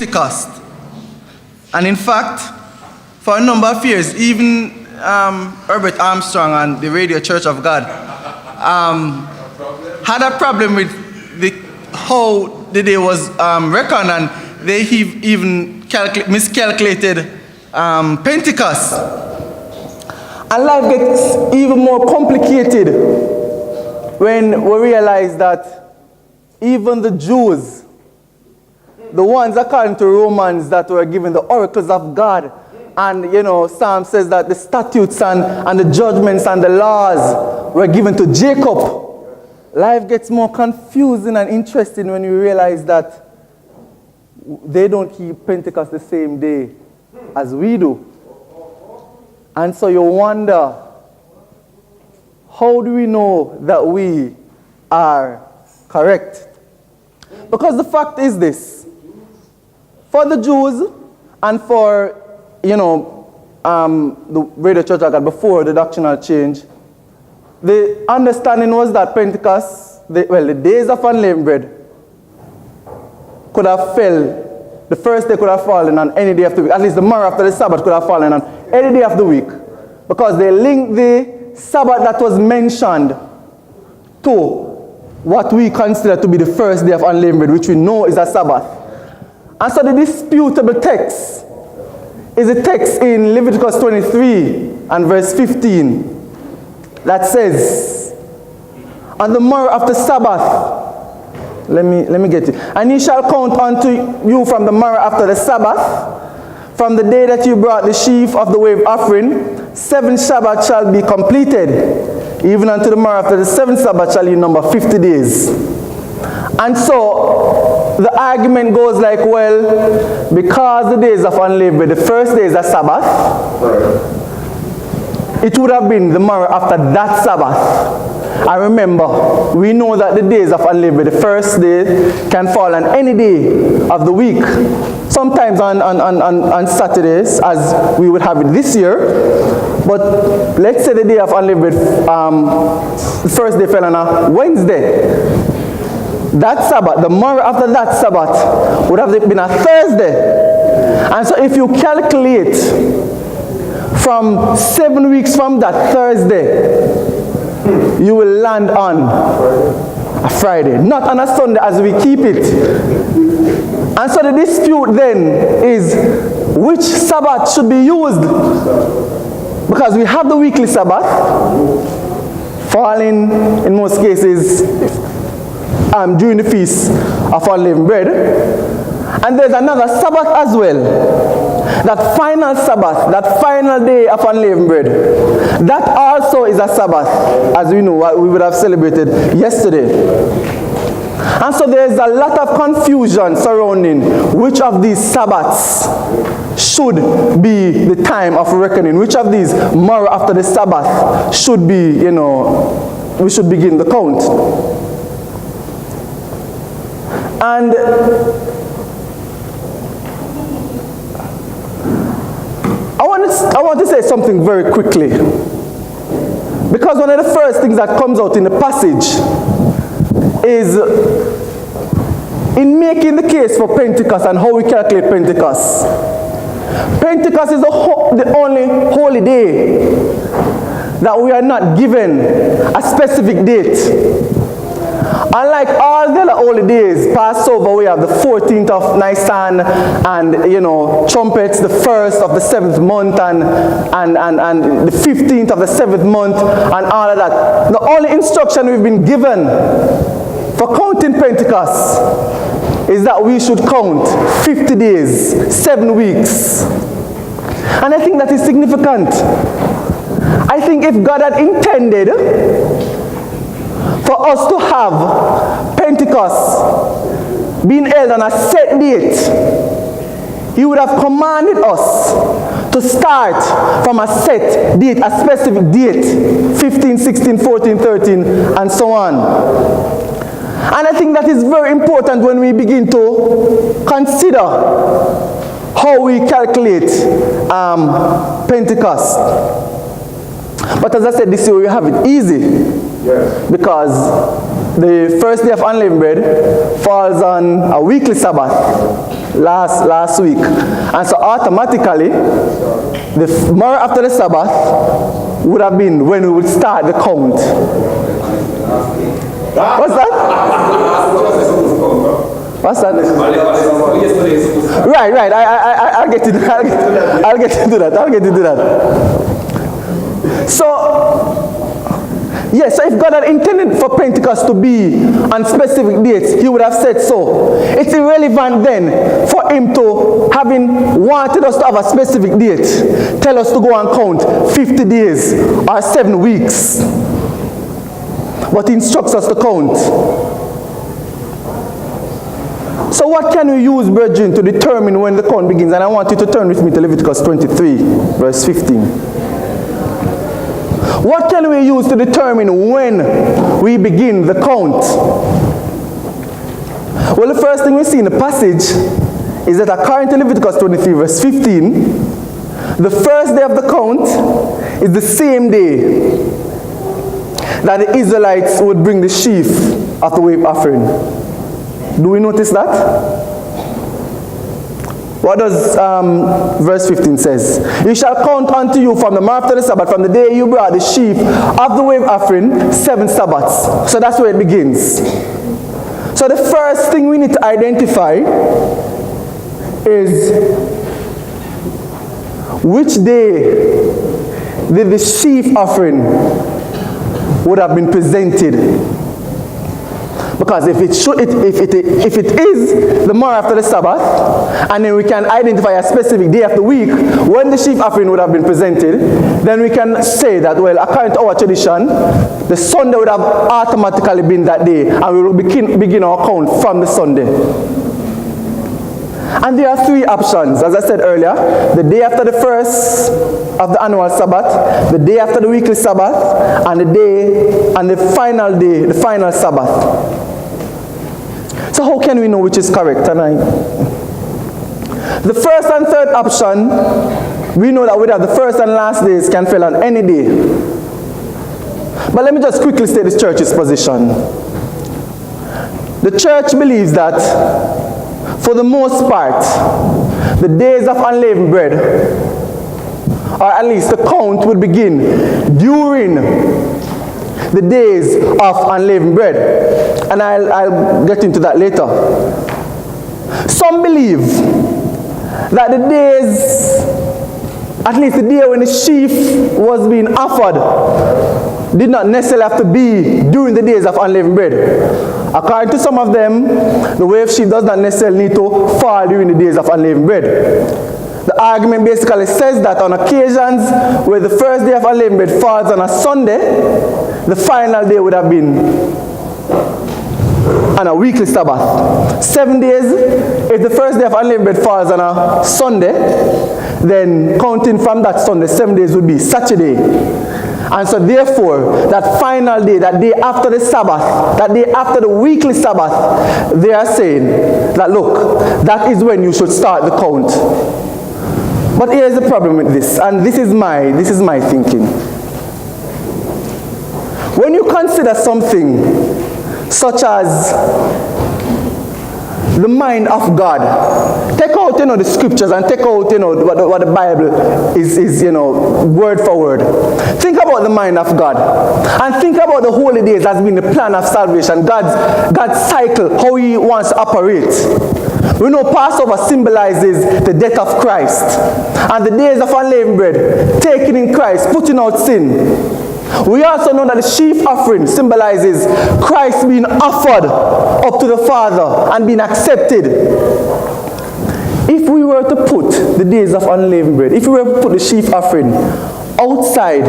Pentecost. And in fact, for a number of years, even Herbert Armstrong and the Radio Church of God had a problem with how the day was reckoned, and they even miscalculated Pentecost. And life gets even more complicated when we realize that even the Jews, the ones according to Romans that were given the oracles of God, and Psalm says that the statutes and the judgments and the laws were given to Jacob. Life gets more confusing and interesting when you realize that they don't keep Pentecost the same day as we do. And so you wonder, how do we know that we are correct? Because the fact is this: for the Jews and for, the Radio Church of God before the doctrinal change, the understanding was that Pentecost, the days of unleavened bread, could have fell, the first day could have fallen on any day of the week. At least the morrow after the Sabbath could have fallen on any day of the week. Because they linked the Sabbath that was mentioned to what we consider to be the first day of unleavened bread, which we know is a Sabbath. And so the disputable text is a text in Leviticus 23 and verse 15 that says, on the morrow of the Sabbath, let me get it. And ye shall count unto you from the morrow after the Sabbath, from the day that you brought the sheaf of the wave offering, 7 Sabbaths shall be completed. Even unto the morrow after the 7th Sabbath shall you number 50 days. And so the argument goes like, well, because the days of unleavened bread, the first day is a Sabbath, it would have been the morrow after that Sabbath. I remember, we know that the days of unleavened bread, the first day can fall on any day of the week. Sometimes on Saturdays, as we would have it this year. But let's say the day of unleavened bread, the first day fell on a Wednesday. That Sabbath, the morrow after that Sabbath, would have been a Thursday. And so if you calculate from 7 weeks from that Thursday, you will land on a Friday, not on a Sunday as we keep it. And so the dispute then is which Sabbath should be used. Because we have the weekly Sabbath, falling in most cases during the feast of unleavened bread. And there's another Sabbath as well. That final Sabbath, that final day of unleavened bread, that also is a Sabbath, as we know, what we would have celebrated yesterday. And so there's a lot of confusion surrounding which of these Sabbaths should be the time of reckoning, which of these morrow after the Sabbath should be, we should begin the count. And I want to say something very quickly, because one of the first things that comes out in the passage is in making the case for Pentecost and how we calculate Pentecost. Pentecost is the only holy day that we are not given a specific date. Unlike all the other holy days, Passover, we have the 14th of Nisan, and trumpets, the 1st of the 7th month, and the 15th of the 7th month, and all of that. The only instruction we've been given for counting Pentecost is that we should count 50 days, 7 weeks. And I think that is significant. I think if God had intended for us to have Pentecost being held on a set date, He would have commanded us to start from a set date, a specific date, 15, 16, 14, 13, and so on. And I think that is very important when we begin to consider how we calculate Pentecost. But as I said, this year we have it easy. Yes. Because the first day of unleavened bread falls on a weekly Sabbath last week. And so automatically, the tomorrow after the Sabbath would have been when we would start the count. What's that? What's that? Right. I'll get into that. So, yes, so if God had intended for Pentecost to be on specific dates, he would have said so. It's irrelevant then for him to, having wanted us to have a specific date, tell us to go and count 50 days or 7 weeks. But he instructs us to count. So what can we use, brethren, to determine when the count begins? And I want you to turn with me to Leviticus 23, verse 15. What can we use to determine when we begin the count? Well, the first thing we see in the passage is that according to Leviticus 23, verse 15, the first day of the count is the same day that the Israelites would bring the sheaf of the wave offering. Do we notice that? What does verse 15 says? You shall count unto you from the morning after the Sabbath, from the day you brought the sheaf of the wave offering, 7 Sabbaths. So that's where it begins. So the first thing we need to identify is which day did the sheaf offering would have been presented. Because if it is the morning after the Sabbath, and then we can identify a specific day of the week when the sheaf offering would have been presented, then we can say that, well, according to our tradition, the Sunday would have automatically been that day, and we will begin our count from the Sunday. And there are 3 options, as I said earlier: the day after the first of the annual Sabbath, the day after the weekly Sabbath, and the final day, the final Sabbath. So how can we know which is correct? The first and third option, we know that whether the first and last days can fall on any day. But let me just quickly state this church's position. The church believes that, for the most part, the days of unleavened bread, or at least the count, would begin during the days of unleavened bread. And I'll get into that later. Some believe that the days, at least the day when the sheaf was being offered, did not necessarily have to be during the days of unleavened bread. According to some of them, the wave sheaf does not necessarily need to fall during the days of unleavened bread. The argument basically says that on occasions where the first day of unleavened bread falls on a Sunday, the final day would have been on a weekly Sabbath. 7 days, if the first day of unleavened bread falls on a Sunday, then counting from that Sunday, 7 days would be Saturday. And so therefore, that final day, that day after the Sabbath, that day after the weekly Sabbath, they are saying that, look, that is when you should start the count. But here's the problem with this, and this is my thinking. When you consider something such as the mind of God, take out, the scriptures and take out, what the Bible is, word for word. Think about the mind of God, and think about the holy days as being the plan of salvation, God's cycle, how He wants to operate. We know Passover symbolizes the death of Christ, and the days of unleavened bread, taking in Christ, putting out sin. We also know that the sheaf offering symbolizes Christ being offered up to the Father and being accepted. If we were to put the days of unleavened bread, if we were to put the sheaf offering outside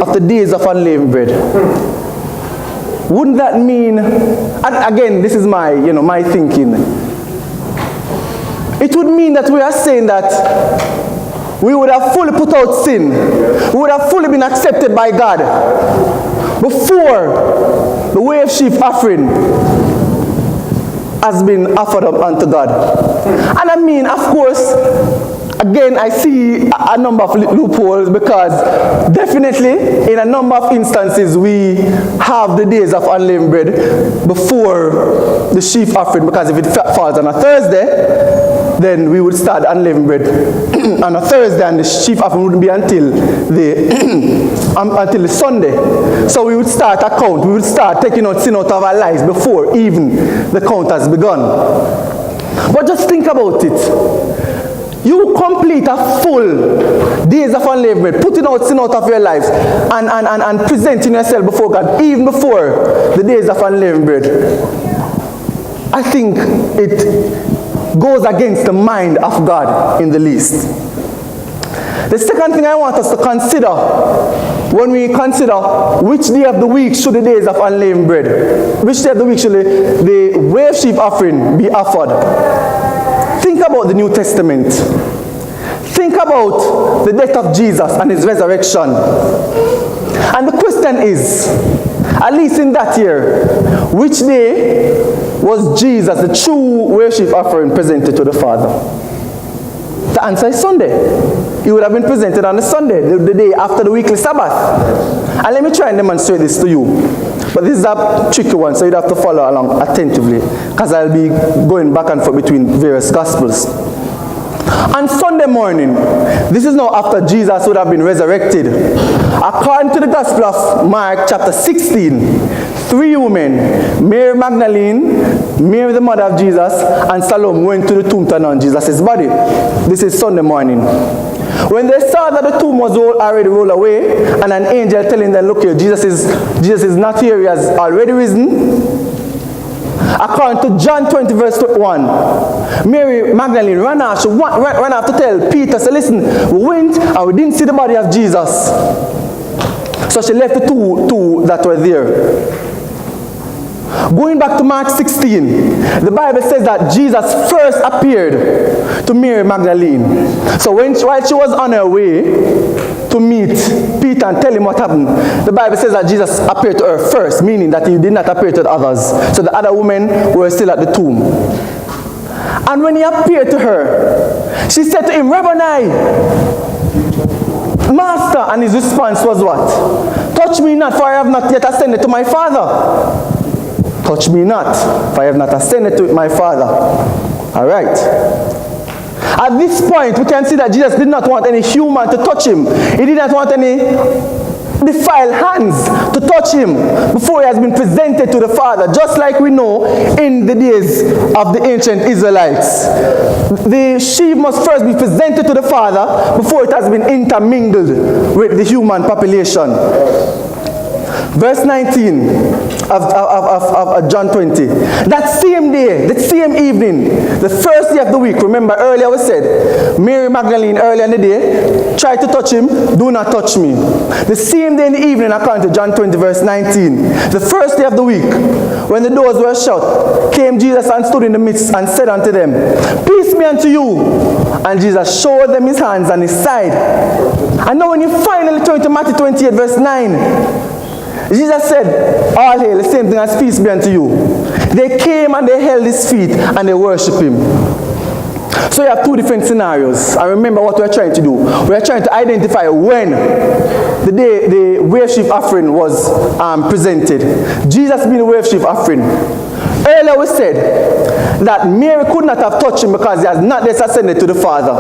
of the days of unleavened bread, wouldn't that mean, and again, this is my, my thinking, it would mean that we are saying that we would have fully put out sin. We would have fully been accepted by God before the wave sheaf offering has been offered up unto God. And I mean, of course, again, I see a number of loopholes, because definitely in a number of instances we have the days of unleavened bread before the sheaf offering, because if it falls on a Thursday, then we would start unleavened bread on a Thursday, and the sheaf offering wouldn't be until the Sunday. So we would start a count. We would start taking out sin out of our lives before even the count has begun. But just think about it. You complete a full days of unleavened bread, putting out sin out of your lives, and presenting yourself before God, even before the days of unleavened bread. I think it goes against the mind of God in the least. The second thing I want us to consider when we consider which day of the week should the days of unleavened bread, which day of the week should the wave sheaf offering be offered. Think about the New Testament. Think about the death of Jesus and his resurrection. And the question is, at least in that year, which day was Jesus, the true worship offering, presented to the Father? The answer is Sunday. It would have been presented on the Sunday, the day after the weekly Sabbath. And let me try and demonstrate this to you. But this is a tricky one, so you'd have to follow along attentively, because I'll be going back and forth between various Gospels. On Sunday morning, this is now after Jesus would have been resurrected. According to the Gospel of Mark chapter 16, 3 women, Mary Magdalene, Mary the mother of Jesus, and Salome went to the tomb to anoint Jesus' body. This is Sunday morning. When they saw that the tomb was already rolled away, and an angel telling them, look here, Jesus is not here, he has already risen. According to John 20 verse 1, Mary Magdalene ran out to tell Peter, say, listen, we went and we didn't see the body of Jesus. So she left the two that were there. Going back to Mark 16, the Bible says that Jesus first appeared to Mary Magdalene. So while she was on her way to meet Peter and tell him what happened, the Bible says that Jesus appeared to her first, meaning that he did not appear to the others. So the other women were still at the tomb. And when he appeared to her, she said to him, Rabboni, Master, and his response was what? Touch me not, for I have not yet ascended to my Father. Touch me not, for I have not ascended to my Father. All right. At this point, we can see that Jesus did not want any human to touch him. He did not want any defiled hands to touch him before he has been presented to the Father, just like we know in the days of the ancient Israelites. The sheep must first be presented to the Father before it has been intermingled with the human population. Verse 19 of John 20. That same day, that same evening, the first day of the week, remember earlier we said, Mary Magdalene earlier in the day tried to touch him, do not touch me. The same day in the evening, according to John 20 verse 19, the first day of the week, when the doors were shut, came Jesus and stood in the midst and said unto them, Peace be unto you. And Jesus showed them his hands and his side. And now when you finally turn to Matthew 28 verse 9, Jesus said, all hail, the same thing as peace be unto you. They came and they held his feet and they worshiped him. So you have two different scenarios. And remember what we're trying to do. We're trying to identify when the day the wave sheaf offering was presented. Jesus being the wave sheaf offering. Earlier we said that Mary could not have touched him because he has not yet ascended to the Father.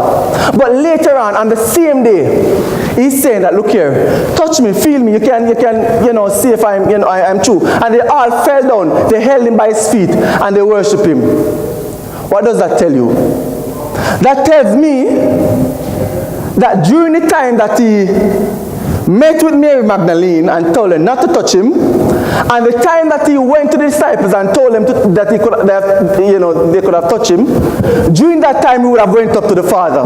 But later on the same day, he's saying that, look here, touch me, feel me, you can see if I'm true. And they all fell down, they held him by his feet, and they worship him. What does that tell you? That tells me that during the time that he met with Mary Magdalene and told her not to touch him, and the time that he went to the disciples and told them that they could have touched him, during that time he would have went up to the Father.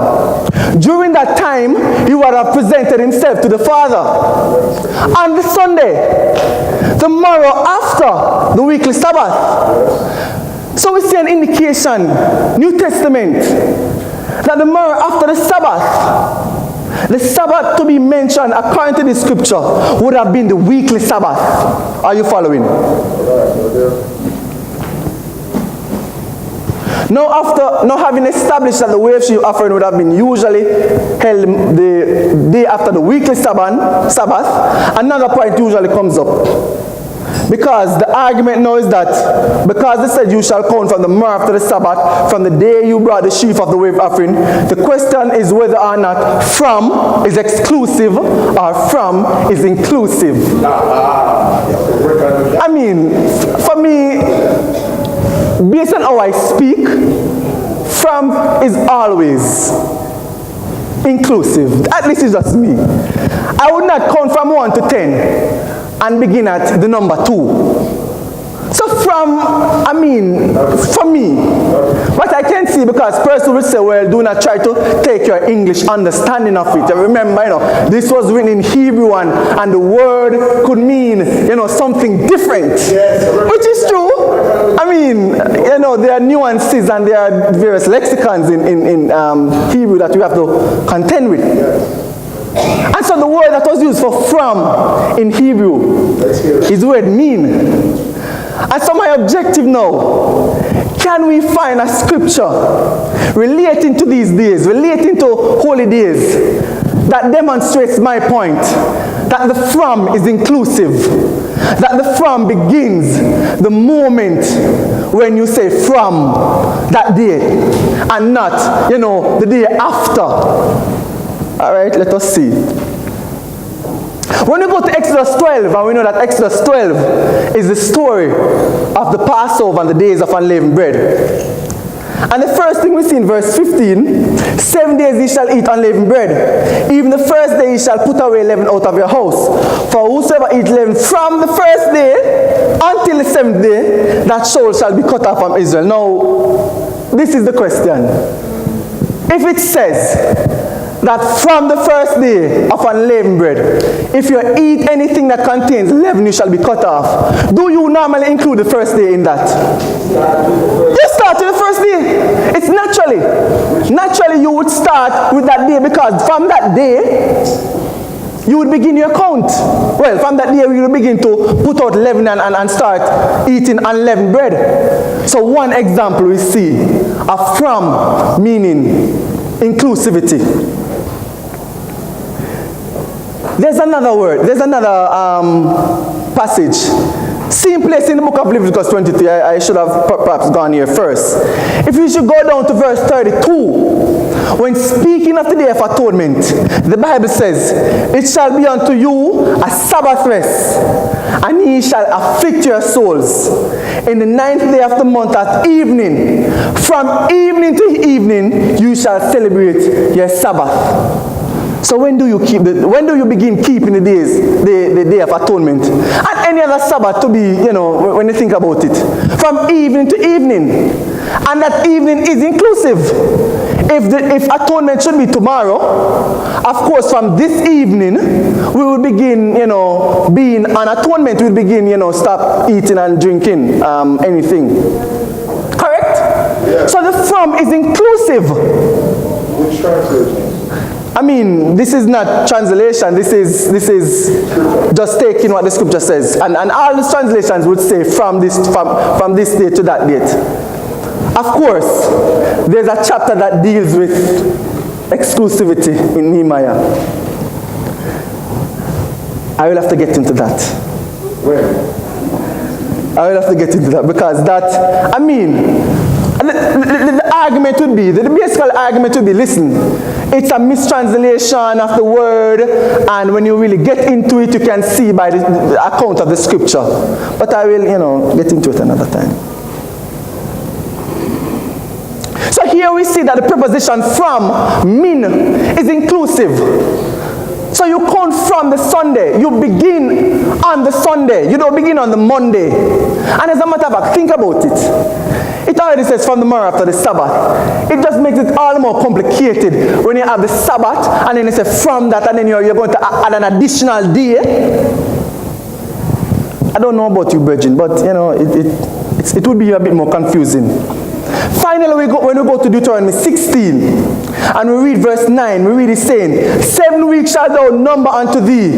During that time he would have presented himself to the Father. On the Sunday, the morrow after the weekly Sabbath. So we see an indication, New Testament, that the morrow after the Sabbath to be mentioned according to the scripture would have been the weekly Sabbath. Are you following? Now having established that the wave sheaf offering would have been usually held the day after the weekly Sabbath, another point usually comes up. Because the argument now is that because they said you shall count from the morrow after the Sabbath, from the day you brought the sheaf of the wave offering, the question is whether or not from is exclusive or from is inclusive. I mean, for me, based on how I speak, from is always inclusive. At least it's just me. I would not count from 1 to 10 and begin at the number 2. So from, I mean, for me, what I can see, because person would say, well, do not try to take your English understanding of it. Remember, this was written in Hebrew and the word could mean, something different. Which is true. I mean, there are nuances and there are various lexicons in Hebrew that you have to contend with. And so the word that was used for from in Hebrew is the word mean. And so my objective now, can we find a scripture relating to these days, relating to holy days, that demonstrates my point, that the from is inclusive, that the from begins the moment when you say from that day, and not, the day after. All right, let us see. When we go to Exodus 12, and we know that Exodus 12 is the story of the Passover and the days of unleavened bread. And the first thing we see in verse 15, 7 days ye shall eat unleavened bread. Even the first day ye shall put away leaven out of your house. For whosoever eat leaven from the first day until the 7th day, that soul shall be cut off from Israel. Now, this is the question. If it says that from the first day of unleavened bread, if you eat anything that contains leaven, you shall be cut off. Do you normally include the first day in that? You start with the first day. It's naturally you would start with that day, because from that day you would begin your count. Well, from that day you will begin to put out leaven and start eating unleavened bread. So one example we see of from meaning inclusivity. There's another word, there's another passage. Same place in the book of Leviticus 23. I should have perhaps gone here first. If you should go down to verse 32, when speaking of the Day of Atonement, the Bible says, it shall be unto you a Sabbath rest, and ye shall afflict your souls. In the 9th day of the month at evening, from evening to evening, you shall celebrate your Sabbath. So when do you begin keeping the Day of Atonement? And any other Sabbath to be, when you think about it. From evening to evening. And that evening is inclusive. If atonement should be tomorrow, of course from this evening, we will begin, being on atonement. We'll begin, stop eating and drinking anything. Correct? Yeah. So the from is inclusive. Which translation? I mean, this is not translation, this is just taking what the scripture says. And all the translations would say from this date to that date. Of course, there's a chapter that deals with exclusivity in Nehemiah. I will have to get into that. Where? I will have to get into that, because that, I mean, the argument would be, the basic argument would be, listen, it's a mistranslation of the word, and when you really get into it, you can see by the account of the scripture. But I will, get into it another time. So here we see that the preposition from, min, is inclusive. So you count from the Sunday. You begin on the Sunday. You don't begin on the Monday. And as a matter of fact, think about it. It already says from the morrow after the Sabbath. It just makes it all the more complicated when you have the Sabbath and then it says from that, and then you're going to add an additional day. I don't know about you, brethren, but it would be a bit more confusing. Finally, when we go to Deuteronomy 16, and we read verse 9, we read it saying, 7 weeks shall thou number unto thee,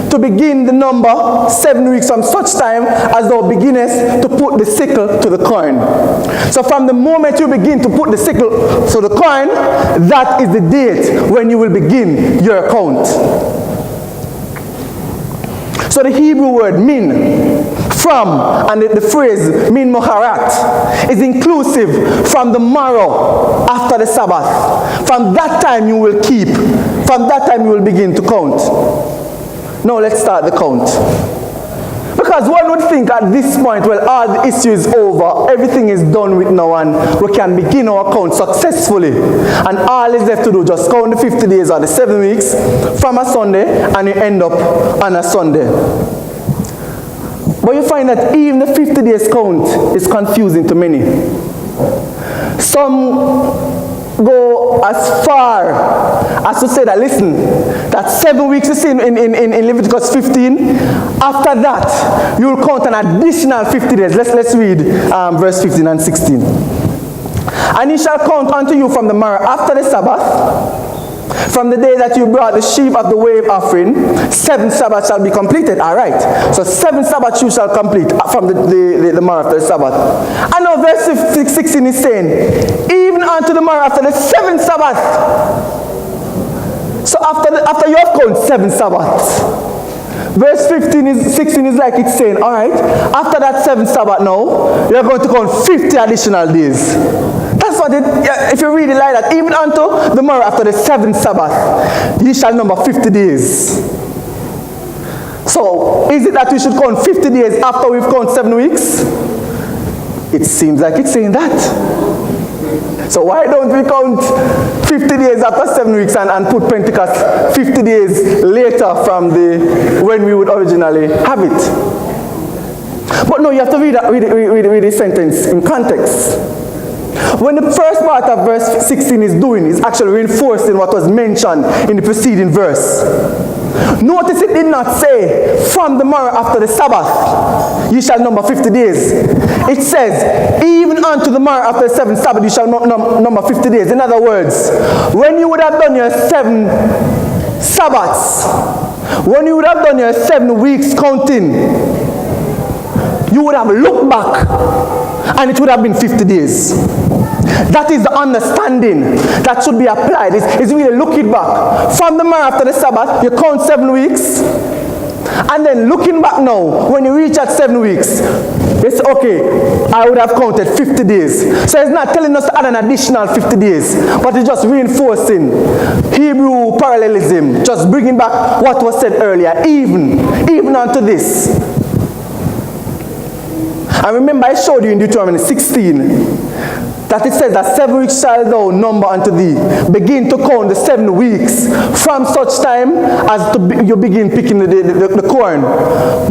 to begin the number 7 weeks from such time as thou beginnest to put the sickle to the corn. So from the moment you begin to put the sickle to the corn, that is the date when you will begin your account. So the Hebrew word min, from, and the phrase min moharat, is inclusive from the morrow after the Sabbath. From that time you will keep, from that time you will begin to count. Now let's start the count. Because one would think at this point, well, all the issue is over, everything is done with now, and we can begin our count successfully. And all is left to do, just count the 50 days or the 7 weeks from a Sunday, and you end up on a Sunday. But you find that even the 50 days count is confusing to many. Some go as far as to say that, listen, that 7 weeks is in Leviticus 15. After that, you will count an additional 50 days. Let's read verse 15 and 16. And he shall count unto you from the morrow after the Sabbath, from the day that you brought the sheaf of the wave offering, 7 Sabbaths shall be completed. All right. So 7 Sabbaths you shall complete from the morrow after the Sabbath. And now verse 16 is saying, even unto the morrow after the 7th Sabbath. So after you have counted 7 Sabbaths, verse 16 is like it's saying, all right, after that 7th Sabbath now, you're going to count 50 additional days. That's what if you read it like that, even unto the morrow after the 7th Sabbath, ye shall number 50 days. So, is it that we should count 50 days after we've counted 7 weeks? It seems like it's saying that. So why don't we count 50 days after 7 weeks and put Pentecost 50 days later from when we would originally have it? But no, you have to read the sentence in context. When the first part of verse 16 is actually reinforcing what was mentioned in the preceding verse. Notice it did not say, from the morrow after the Sabbath, you shall number 50 days. It says, even unto the morrow after the 7th Sabbath, you shall number 50 days. In other words, when you would have done your 7 Sabbaths, when you would have done your 7 weeks counting, you would have looked back, and it would have been 50 days. That is the understanding that should be applied. It's really looking back. From the morrow after the Sabbath, you count 7 weeks. And then looking back now, when you reach at 7 weeks, it's okay, I would have counted 50 days. So it's not telling us to add an additional 50 days, but it's just reinforcing Hebrew parallelism, just bringing back what was said earlier, even unto this. And remember, I showed you in Deuteronomy 16 that it says that 7 weeks shall thou number unto thee. Begin to count the 7 weeks from such time as you begin picking the corn.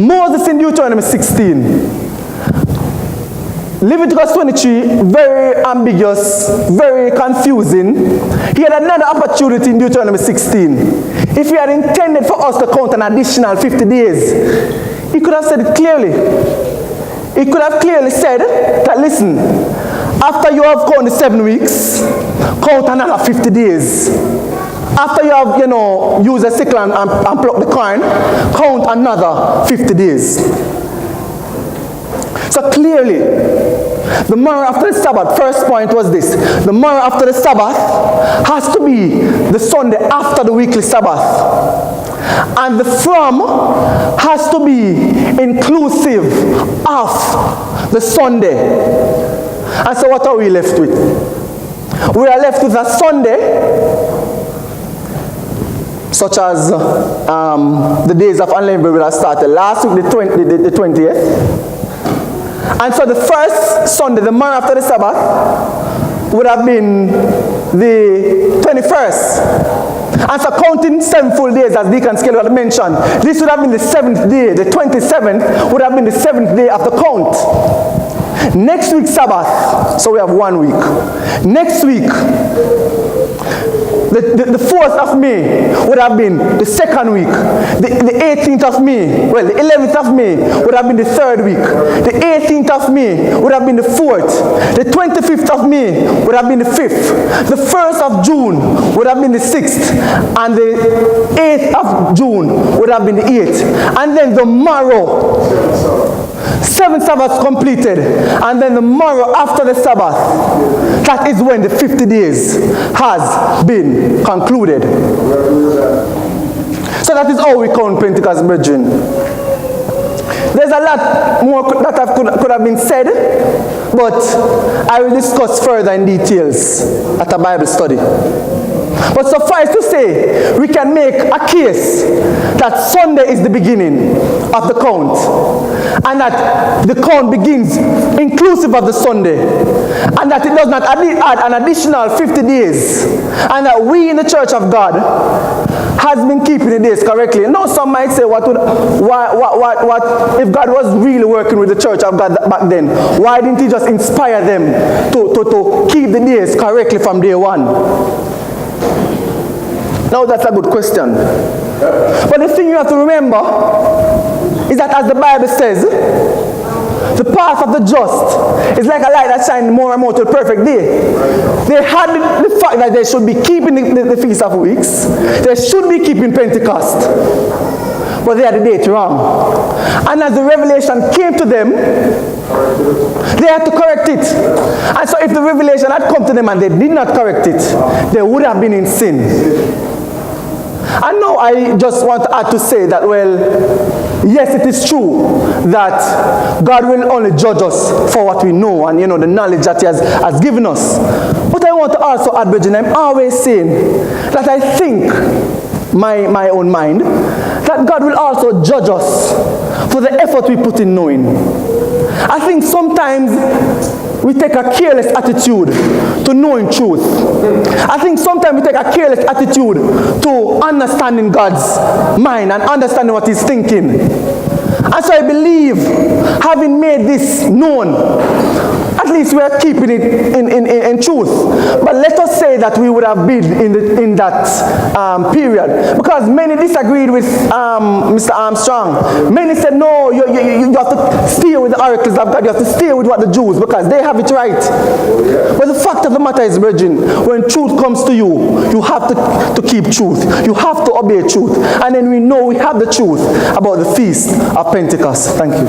Moses in Deuteronomy 16. Leviticus 23, very ambiguous, very confusing. He had another opportunity in Deuteronomy 16. If he had intended for us to count an additional 50 days, he could have said it clearly. He could have clearly said that, listen, after you have counted 7 weeks, count another 50 days. After you have, used a sickle and plucked the corn, count another 50 days. So clearly, the morrow after the Sabbath, first point was this. The morrow after the Sabbath has to be the Sunday after the weekly Sabbath. And the from has to be inclusive of the Sunday. And so what are we left with? We are left with a Sunday, such as the days of unleavened bread that started last week, the 20th. And so the first Sunday, the morrow after the Sabbath, would have been the 21st. And so counting 7 full days, as Deacon Scale had mentioned, this would have been the 7th day. The 27th would have been the 7th day of the count. Next week's Sabbath, so we have 1 week. Next week The 4th of May would have been the second week. The 18th of May, well, the 11th of May would have been the third week. The 18th of May would have been the 4th. The 25th of May would have been the 5th. The 1st of June would have been the 6th. And the 8th of June would have been the 8th. And then the morrow, 7 Sabbaths completed, and then the morrow after the Sabbath, that is when the 50 days has been concluded. So that is how we count Pentecost, brethren. There's a lot more that could have been said, but I will discuss further in details at a Bible study. But suffice to say, we can make a case that Sunday is the beginning of the count, and that the count begins inclusive of the Sunday, and that it does not add an additional 50 days, and that we in the Church of God has been keeping the days correctly. Now some might say, what if God was really working with the Church of God back then? Why didn't he just inspire them to keep the days correctly from day one? Now that's a good question. But the thing you have to remember is that, as the Bible says, the path of the just is like a light that shines more and more to the perfect day. They had the fact that they should be keeping the Feast of Weeks. They should be keeping Pentecost. But they had the date wrong. And as the revelation came to them, they had to correct it. And so if the revelation had come to them and they did not correct it, they would have been in sin. And now I just want to add to say that, well, yes, it is true that God will only judge us for what we know and, the knowledge that he has given us. But I want to also add, brethren, I'm always saying that I think, my own mind, that God will also judge us for the effort we put in knowing. I think sometimes we take a careless attitude to knowing truth. I think sometimes we take a careless attitude to understanding God's mind and understanding what he's thinking. And so I believe, having made this known, at least we are keeping it in truth. But let us say that we would have been in that period. Because many disagreed with Mr. Armstrong. Many said, no, you have to stay with the oracles of God. You have to stay with what the Jews, because they have it right. But the fact of the matter is, brethren, when truth comes to you, you have to keep truth. You have to obey truth. And then we know we have the truth about the Feast of Pentecost. Thank you.